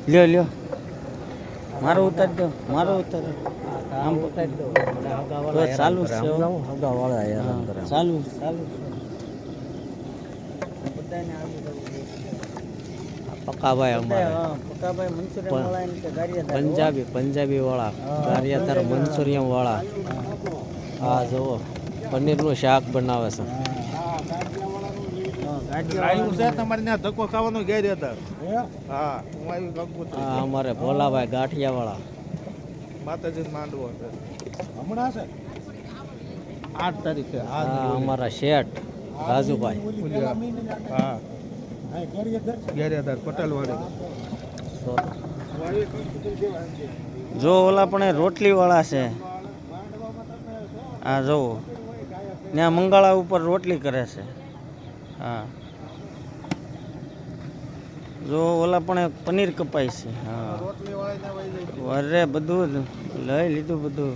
લ્યો લ્યો મારો ઉતારી દો મારો ઉતારી આમ ઉતારી દો તો ચાલુ છે હો. હગાવાળા હેરાન કરે ચાલુ ચાલુ બધાને આવી પક્કાભાઈ અમારે પકાભાઈ મંચુરિયન વાળા એમ કે ગારિયાધાર પંજાબી વાળા ગારિયાધાર મંચુરિયન વાળા હા જુઓ પનીરનું શાક બનાવે છે તમારે ત્યાં ધક્કો ખાવાનો ગેર હતા હા હું આવી ગંગોત્રી હા અમારે ભોલાભાઈ ગાંઠિયા વાળા માતાજી માંડવો હમણાં છે 8 તારીખે હા અમારા શેઠ રાજુભાઈ હા ગેરિયાધાર પટેલ વાળી જો ઓલા પણ રોટલી વાળા છે હા જોવો ત્યાં મંગાળા ઉપર રોટલી કરે છે હા જો ઓલા પણ પનીર કપાય છે હા રોટલી વાળી અરે બધું લઈ લીધું બધું